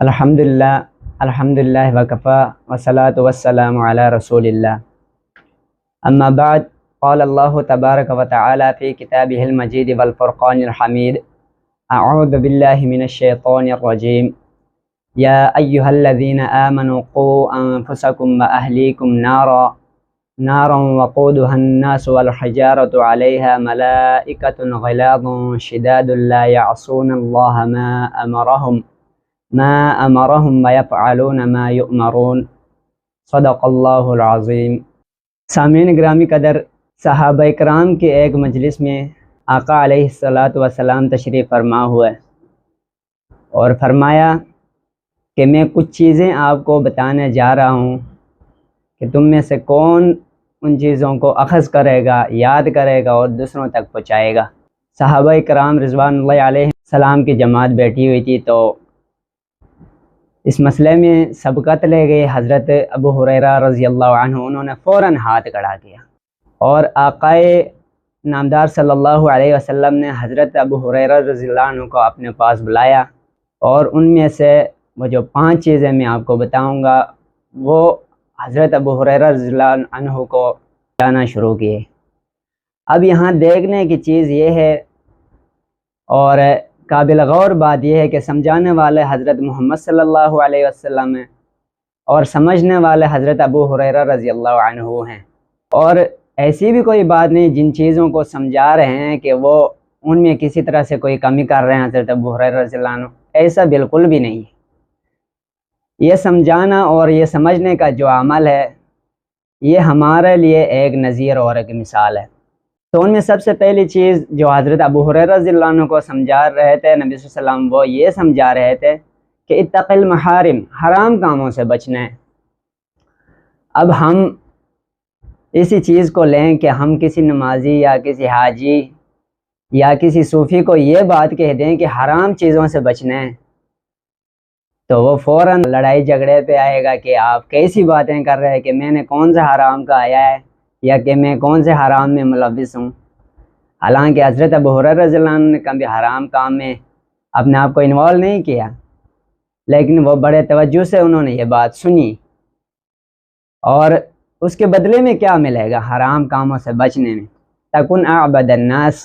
الحمدللہ وکفا والصلاۃ والسلام علی رسول اللہ اما بعد قال اللہ تبارک وتعالی فی کتابہ المجید والفرقان الحمید اعوذ باللہ من الشیطان الرجیم یا ایہا الذین آمنوا قوا انفسکم واہلیکم نارا وقودها الناس والحجارۃ علیہا ملائکۃ غلاظ شداد لا یعصون اللہ ما امرهم ویفعلون ما یؤمرون صدق اللہ العظیم۔ سامعین گرامی قدر، صحابہ کرام کے ایک مجلس میں آقا علیہ الصلاۃ والسلام تشریف فرما ہوئے اور فرمایا کہ میں کچھ چیزیں آپ کو بتانے جا رہا ہوں کہ تم میں سے کون ان چیزوں کو اخذ کرے گا، یاد کرے گا اور دوسروں تک پہنچائے گا۔ صحابہ کرام رضوان اللہ علیہ السلام کی جماعت بیٹھی ہوئی تھی، تو اس مسئلے میں سبقت لے گئے حضرت ابو ہریرہ رضی اللہ عنہ۔ انہوں نے فوراً ہاتھ کھڑا کیا اور آقائے نامدار صلی اللہ علیہ وسلم نے حضرت ابو ہریرہ رضی اللہ عنہ کو اپنے پاس بلایا اور ان میں سے وہ جو 5 چیزیں میں آپ کو بتاؤں گا وہ حضرت ابو ہریرہ رضی اللہ عنہ کو بتانا شروع کیے۔ اب یہاں دیکھنے کی چیز یہ ہے اور قابل غور بات یہ ہے کہ سمجھانے والے حضرت محمد صلی اللہ علیہ وسلم ہیں اور سمجھنے والے حضرت ابو ہریرہ رضی اللہ عنہ ہیں، اور ایسی بھی کوئی بات نہیں جن چیزوں کو سمجھا رہے ہیں کہ وہ ان میں کسی طرح سے کوئی کمی کر رہے ہیں حضرت ابو ہریرہ رضی اللہ عنہ، ایسا بالکل بھی نہیں ہے۔ یہ سمجھانا اور یہ سمجھنے کا جو عمل ہے یہ ہمارے لیے ایک نظیر اور ایک مثال ہے۔ تو ان میں سب سے پہلی چیز جو حضرت ابو ہریرہ رضی اللہ عنہ کو سمجھا رہے تھے نبی صلی اللہ علیہ وسلم، وہ یہ سمجھا رہے تھے کہ اتق المحارم، حرام کاموں سے بچنا ہے۔ اب ہم اسی چیز کو لیں کہ ہم کسی نمازی یا کسی حاجی یا کسی صوفی کو یہ بات کہہ دیں کہ حرام چیزوں سے بچنا ہے، تو وہ فوراً لڑائی جھگڑے پہ آئے گا کہ آپ کیسی باتیں کر رہے ہیں، کہ میں نے کون سا حرام کا آیا ہے یا کہ میں کون سے حرام میں ملوث ہوں۔ حالانکہ حضرت ابو ہریرہ رضی اللہ عنہ نے کبھی حرام کام میں اپنے آپ کو انوالو نہیں کیا، لیکن وہ بڑے توجہ سے انہوں نے یہ بات سنی، اور اس کے بدلے میں کیا ملے گا حرام کاموں سے بچنے میں؟ تکن اعبد الناس،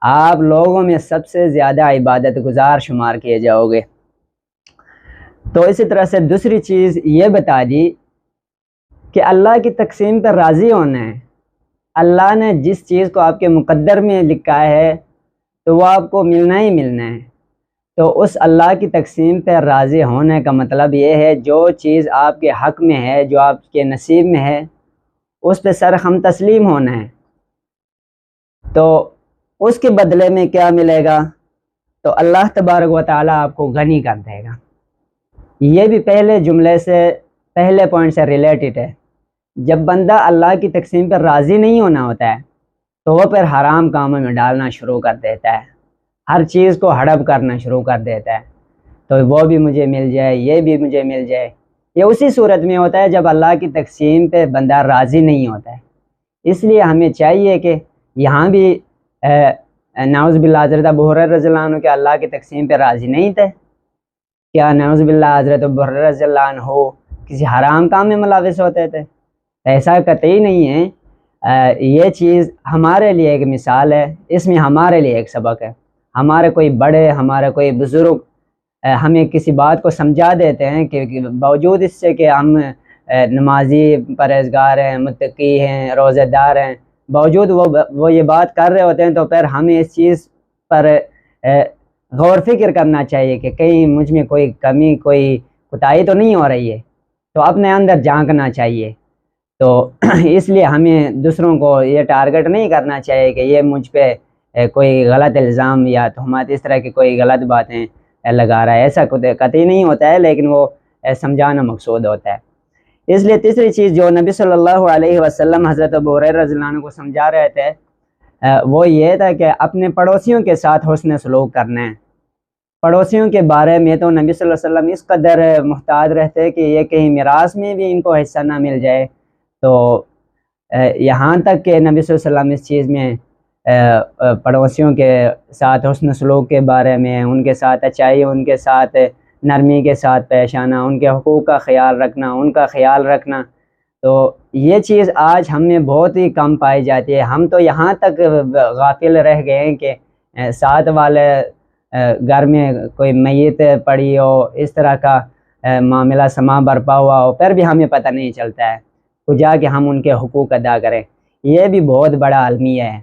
آپ لوگوں میں سب سے زیادہ عبادت گزار شمار کیے جاؤ گے۔ تو اسی طرح سے دوسری چیز یہ بتا دی کہ اللہ کی تقسیم پر راضی ہونا ہے۔ اللہ نے جس چیز کو آپ کے مقدر میں لکھا ہے تو وہ آپ کو ملنا ہی ملنا ہے۔ تو اس اللہ کی تقسیم پر راضی ہونے کا مطلب یہ ہے جو چیز آپ کے حق میں ہے، جو آپ کے نصیب میں ہے، اس پہ سرخم تسلیم ہونا ہے۔ تو اس کے بدلے میں کیا ملے گا؟ تو اللہ تبارک و تعالیٰ آپ کو غنی کر دے گا۔ یہ بھی پہلے جملے سے، پہلے پوائنٹ سے ریلیٹڈ ہے۔ جب بندہ اللہ کی تقسیم پر راضی نہیں ہونا ہوتا ہے تو وہ پھر حرام کاموں میں ڈالنا شروع کر دیتا ہے، ہر چیز کو ہڑپ کرنا شروع کر دیتا ہے، تو وہ بھی مجھے مل جائے، یہ بھی مجھے مل جائے۔ یہ اسی صورت میں ہوتا ہے جب اللہ کی تقسیم پہ بندہ راضی نہیں ہوتا ہے۔ اس لیے ہمیں چاہیے کہ یہاں بھی نعوذ باللہ حضرت ابو ہریرہ رضی اللہ عنہ کے اللہ کی تقسیم پہ راضی نہیں تھے، کیا نعوذ باللہ حضرت ابو ہریرہ رضی اللہ عنہ کسی حرام کام میں ملوث ہوتے تھے؟ ایسا قطعی نہیں ہے۔ یہ چیز ہمارے لیے ایک مثال ہے، اس میں ہمارے لیے ایک سبق ہے۔ ہمارے کوئی بڑے، ہمارے کوئی بزرگ ہمیں کسی بات کو سمجھا دیتے ہیں کہ باوجود اس سے کہ ہم نمازی، پرہیزگار ہیں، متقی ہیں، روزہ دار ہیں، باوجود وہ یہ بات کر رہے ہوتے ہیں، تو پھر ہمیں اس چیز پر غور فکر کرنا چاہیے کہ کہیں مجھ میں کوئی کمی، کوئی کوتاہی تو نہیں ہو رہی ہے، تو اپنے اندر جھانکنا چاہیے۔ تو اس لیے ہمیں دوسروں کو یہ ٹارگٹ نہیں کرنا چاہیے کہ یہ مجھ پہ کوئی غلط الزام یا تہمات، اس طرح کی کوئی غلط باتیں لگا رہا ہے، ایسا قطعی نہیں ہوتا ہے، لیکن وہ سمجھانا مقصود ہوتا ہے۔ اس لیے تیسری چیز جو نبی صلی اللہ علیہ وسلم حضرت ابو ہریرہ رضی اللہ عنہ کو سمجھا رہے تھے وہ یہ تھا کہ اپنے پڑوسیوں کے ساتھ حسن سلوک کرنا ہے۔ پڑوسیوں کے بارے میں تو نبی صلی اللہ علیہ وسلم اس قدر محتاط رہتے کہ یہ کہیں میراث میں بھی ان کو حصہ نہ مل جائے، تو یہاں تک کہ نبی صلی اللہ علیہ وسلم اس چیز میں پڑوسیوں کے ساتھ حسن سلوک کے بارے میں، ان کے ساتھ اچائی، ان کے ساتھ نرمی کے ساتھ پیش آنا، ان کے حقوق کا خیال رکھنا، ان کا خیال رکھنا، تو یہ چیز آج ہم میں بہت ہی کم پائی جاتی ہے۔ ہم تو یہاں تک غافل رہ گئے ہیں کہ ساتھ والے گھر میں کوئی میت پڑی ہو، اس طرح کا معاملہ سما برپا ہوا ہو، پھر بھی ہمیں پتہ نہیں چلتا ہے تو جا کے ہم ان کے حقوق ادا کریں۔ یہ بھی بہت بڑا المیہ ہے۔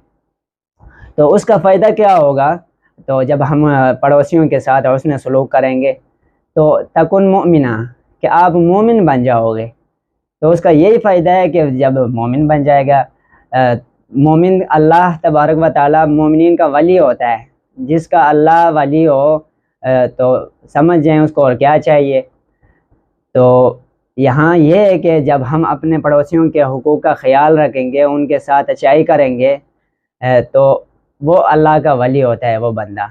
تو اس کا فائدہ کیا ہوگا؟ تو جب ہم پڑوسیوں کے ساتھ حسن سلوک کریں گے تو تکن مؤمنہ، کہ آپ مومن بن جاؤ گے۔ تو اس کا یہی فائدہ ہے کہ جب مومن بن جائے گا، مومن اللہ تبارک و تعالیٰ مومنین کا ولی ہوتا ہے۔ جس کا اللہ ولی ہو تو سمجھ جائیں اس کو اور کیا چاہیے۔ تو یہاں یہ ہے کہ جب ہم اپنے پڑوسیوں کے حقوق کا خیال رکھیں گے، ان کے ساتھ اچھائی کریں گے، تو وہ اللہ کا ولی ہوتا ہے وہ بندہ۔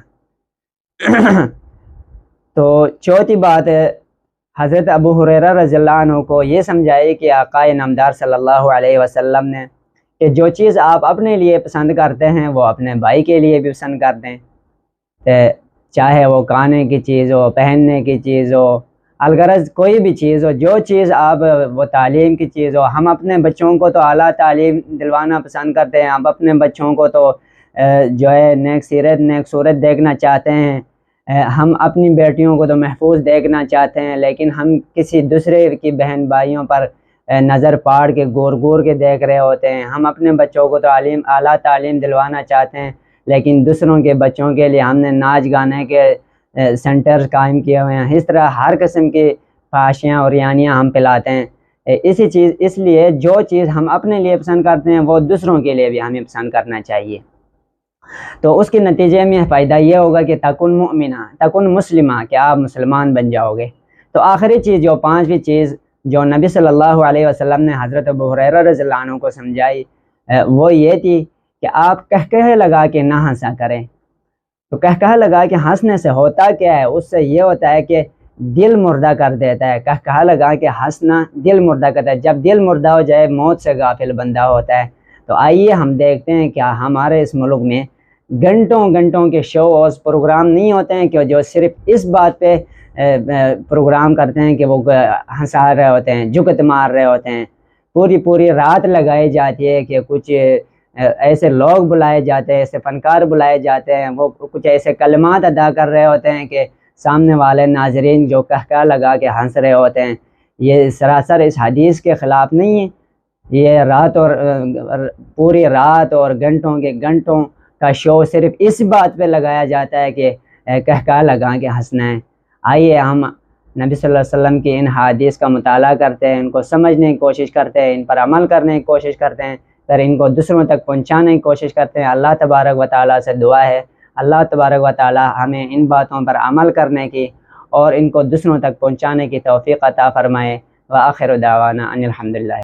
تو چوتھی بات ہے، حضرت ابو ہریرہ رضی اللہ عنہ کو یہ سمجھائی کہ آقا نامدار صلی اللہ علیہ وسلم نے کہ جو چیز آپ اپنے لیے پسند کرتے ہیں وہ اپنے بھائی کے لیے بھی پسند کرتے ہیں، چاہے وہ کھانے کی چیز ہو، پہننے کی چیز ہو، الغرض کوئی بھی چیز ہو، جو چیز آپ وہ تعلیم کی چیز ہو۔ ہم اپنے بچوں کو تو اعلیٰ تعلیم دلوانا پسند کرتے ہیں، ہم اپنے بچوں کو تو جو ہے نیک سیرت نیک صورت دیکھنا چاہتے ہیں، ہم اپنی بیٹیوں کو تو محفوظ دیکھنا چاہتے ہیں، لیکن ہم کسی دوسرے کی بہن بھائیوں پر نظر پاڑ کے گور گور کے دیکھ رہے ہوتے ہیں۔ ہم اپنے بچوں کو تو اعلیٰ تعلیم دلوانا چاہتے ہیں، لیکن دوسروں کے بچوں کے لیے ہم نے ناچ گانے کے سینٹر قائم کیے ہوئے ہیں۔ اس طرح ہر قسم کی فحاشیاں اور ریانیاں ہم پلاتے ہیں۔ اس لیے جو چیز ہم اپنے لیے پسند کرتے ہیں وہ دوسروں کے لیے بھی ہمیں پسند کرنا چاہیے۔ تو اس کے نتیجے میں فائدہ یہ ہوگا کہ تکن مؤمنہ، تکن مسلمہ، کہ آپ مسلمان بن جاؤ گے۔ تو آخری چیز، جو پانچویں چیز جو نبی صلی اللہ علیہ وسلم نے حضرت ابو ہریرہ رضی اللہ عنہ کو سمجھائی، وہ یہ تھی کہ آپ کہکہے لگا کے نہ ہنسا کریں۔ تو کہکہا لگا کے ہنسنے سے ہوتا کیا ہے؟ اس سے یہ ہوتا ہے کہ دل مردہ کر دیتا ہے۔ کہکہا لگا کے ہنسنا دل مردہ کرتا ہے۔ جب دل مردہ ہو جائے، موت سے غافل بندہ ہوتا ہے۔ تو آئیے ہم دیکھتے ہیں کہ ہمارے اس ملک میں گھنٹوں گھنٹوں کے شوز پروگرام نہیں ہوتے ہیں کہ جو صرف اس بات پہ پروگرام کرتے ہیں کہ وہ ہنسا رہے ہوتے ہیں، جگت مار رہے ہوتے ہیں۔ پوری رات لگائی جاتی ہے کہ کچھ ایسے لوگ بلائے جاتے ہیں، ایسے فنکار بلائے جاتے ہیں، وہ کچھ ایسے کلمات ادا کر رہے ہوتے ہیں کہ سامنے والے ناظرین جو کہکہا لگا کے ہنس رہے ہوتے ہیں۔ یہ سراسر اس حدیث کے خلاف نہیں ہے۔ یہ پوری رات اور گھنٹوں کے گھنٹوں کا شو صرف اس بات پہ لگایا جاتا ہے کہ کہکہا لگا کے ہنسنا ہے۔ آئیے ہم نبی صلی اللہ علیہ وسلم کی ان حدیث کا مطالعہ کرتے ہیں، ان کو سمجھنے کی کوشش کرتے ہیں، ان پر عمل کرنے کی کوشش کرتے ہیں، پھر ان کو دوسروں تک پہنچانے کی کوشش کرتے ہیں۔ اللہ تبارک و تعالیٰ سے دعا ہے اللہ تبارک و تعالیٰ ہمیں ان باتوں پر عمل کرنے کی اور ان کو دوسروں تک پہنچانے کی توفیق عطا فرمائے۔ وآخر دعوانا ان الحمدللہ۔